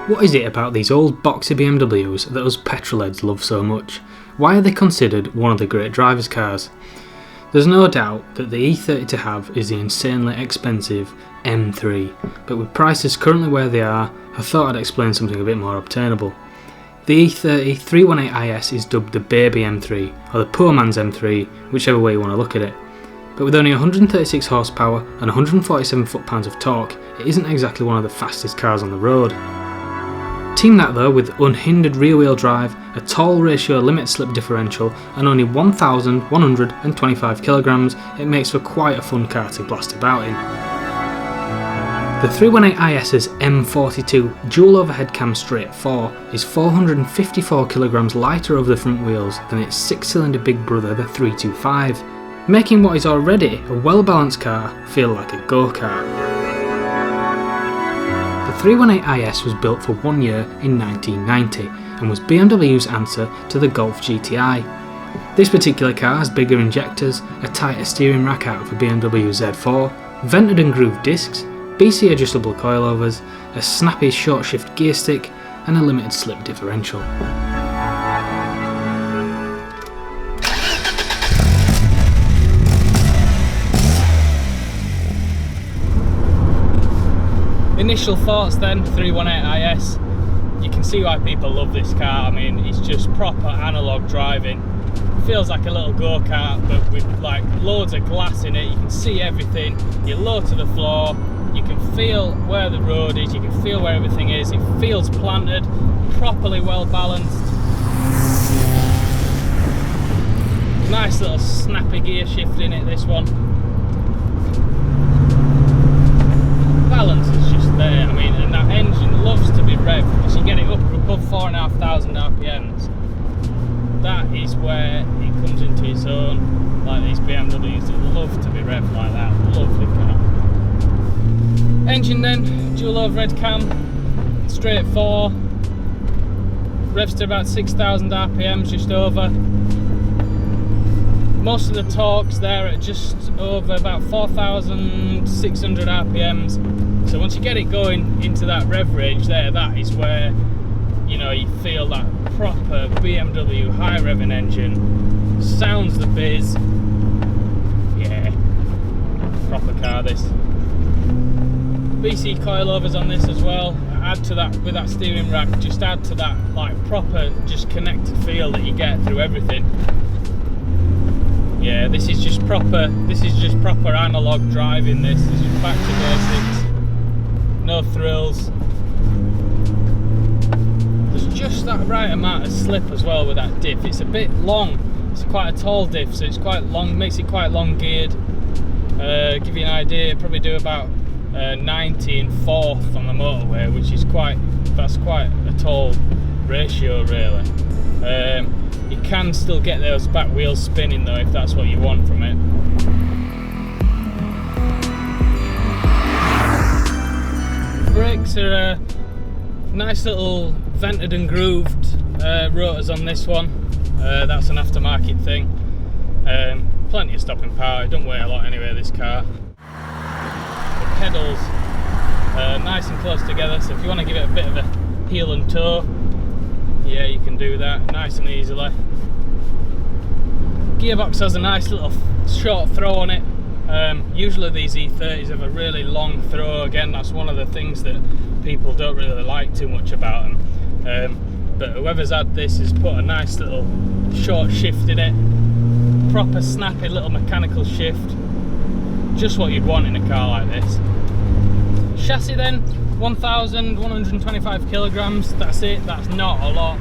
What is it about these old boxy BMWs that us petrolheads love so much? Why are they considered one of the great drivers' cars? There's no doubt that the E30 to have is the insanely expensive M3, but with prices currently where they are, I thought I'd explain something a bit more obtainable. The E30 318IS is dubbed the baby M3, or the poor man's M3, whichever way you want to look at it. But with only 136 horsepower and 147 foot-pounds of torque, it isn't exactly one of the fastest cars on the road. Team that though with unhindered rear-wheel drive, a tall ratio limit slip differential and only 1,125 kilograms, it makes for quite a fun car to blast about in. The 318IS's M42 dual overhead cam straight 4 is 454 kilograms lighter over the front wheels than its 6-cylinder big brother the 325, making what is already a well-balanced car feel like a go-kart. The 318IS was built for 1 year in 1990 and was BMW's answer to the Golf GTI. This particular car has bigger injectors, a tighter steering rack out of a BMW Z4, vented and grooved discs, BC adjustable coilovers, a snappy short shift gear stick and a limited slip differential. Initial thoughts then, 318IS, you can see why people love this car. I mean, it's just proper analogue driving. Feels like a little go-kart, but with like loads of glass in it. You can see everything, you're low to the floor, you can feel where the road is, you can feel where everything is, it feels planted, properly well balanced. Nice little snappy gear shift in it, this one. Balance is just there, I mean, and that engine loves to be revved. As you get it up above 4,500 RPMs, that is where it comes into its own, like these BMWs that love to be revved like that. Lovely car. Engine then, dual overhead cam, straight 4, revs to about 6,000 RPMs, just over. Most of the torque's there at just over about 4,600 RPMs. So once you get it going into that rev range there, that is where, you know, you feel that proper BMW high revving engine. Sounds the biz. Yeah, proper car this. BC coilovers on this as well. Add to that with that steering rack, just add to that like proper just connected feel that you get through everything. Yeah, this is just proper analog driving. This is just back to basics. No thrills. There's just that right amount of slip as well with that diff. It's a bit long. It's quite a tall diff, so it's quite long, makes it quite long geared. Give you an idea, probably do about 90 and 4th on the motorway, which is that's quite a tall ratio really. You can still get those back wheels spinning though, if that's what you want from it. Brakes are a nice little vented and grooved rotors on this one. That's an aftermarket thing. Plenty of stopping power, it don't weigh a lot anyway, this car. The pedals nice and close together, so if you want to give it a bit of a heel and toe, yeah, you can do that nice and easily. Gearbox has a nice little short throw on it. Usually these E30s have a really long throw. Again, that's one of the things that people don't really like too much about them. But whoever's had this has put a nice little short shift in it. Proper snappy little mechanical shift. Just what you'd want in a car like this. Chassis then, 1,125 kilograms, that's it, that's not a lot.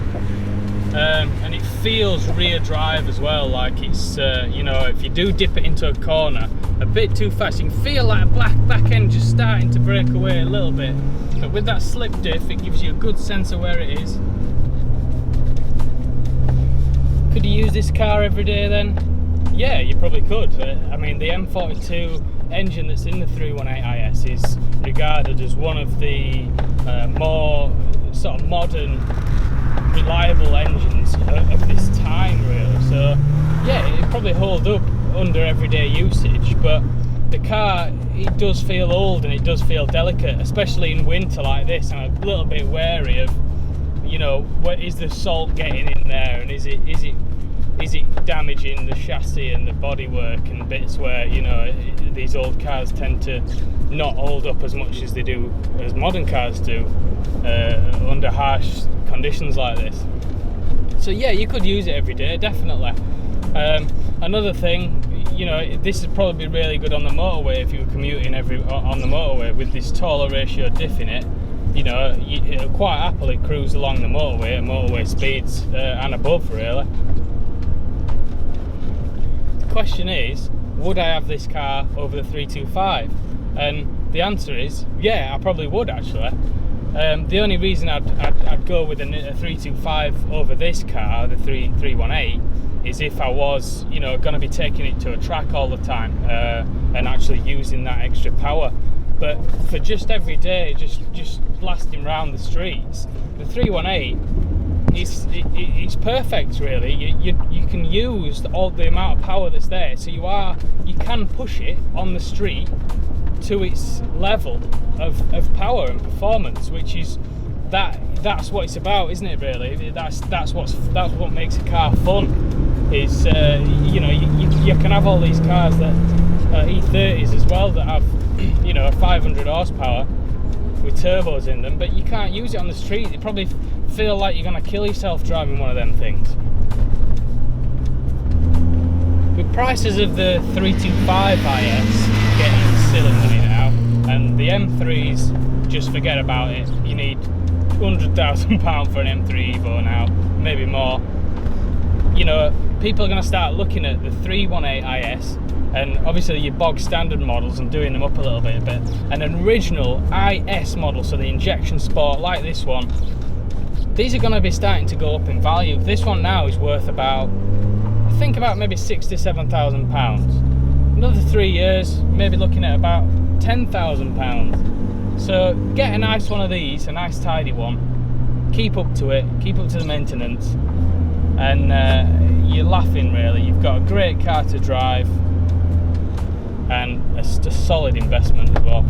And it feels rear drive as well, like it's, you know, if you do dip it into a corner a bit too fast, you can feel like a back end just starting to break away a little bit. But with that slip diff, it gives you a good sense of where it is. Could you use this car every day then? Yeah, you probably could. I mean, the M42 engine that's in the 318IS is regarded as one of the more sort of modern, reliable engines of this time really. So yeah, it'd probably hold up under everyday usage, but the car, it does feel old and it does feel delicate, especially in winter like this. I'm a little bit wary of, you know, what is the salt getting in there, and is it damaging the chassis and the bodywork and bits where, you know, these old cars tend to not hold up as much as they do, as modern cars do, under harsh conditions like this. So yeah, you could use it every day, definitely. Another thing, you know, this is probably really good on the motorway if you were commuting on the motorway with this taller ratio diff in it. You know, it'll quite happily cruise along the motorway at motorway speeds and above, really. The question is, would I have this car over the 325? And the answer is, yeah, I probably would actually. The only reason I'd go with a 325 over this car, the 318, is if I was, you know, going to be taking it to a track all the time and actually using that extra power. But for just every day, just blasting around the streets, the 318 it's perfect, really. You can use all the amount of power that's there, so you can push it on the street to its level of power and performance, which is that's what it's about, isn't it? Really, that's what makes a car fun. Is you know, you can have all these cars that E30s as well that have, you know, 500 horsepower with turbos in them, but you can't use it on the street. You probably feel like you're going to kill yourself driving one of them things. With prices of the 325 IS getting silly money now, and the M3s, just forget about it. You need £100,000 for an M3 Evo now, maybe more. You know, people are going to start looking at the 318 IS and obviously your bog standard models and doing them up a little bit, but an original IS model, so the injection sport like this one, these are going to be starting to go up in value. This one now is worth about, I think, about maybe £6,000 to £7,000. Another 3 years, maybe looking at about £10,000. So get a nice one of these, a nice tidy one, keep up to it, keep up to the maintenance, and you're laughing, really. You've got a great car to drive and a solid investment as well.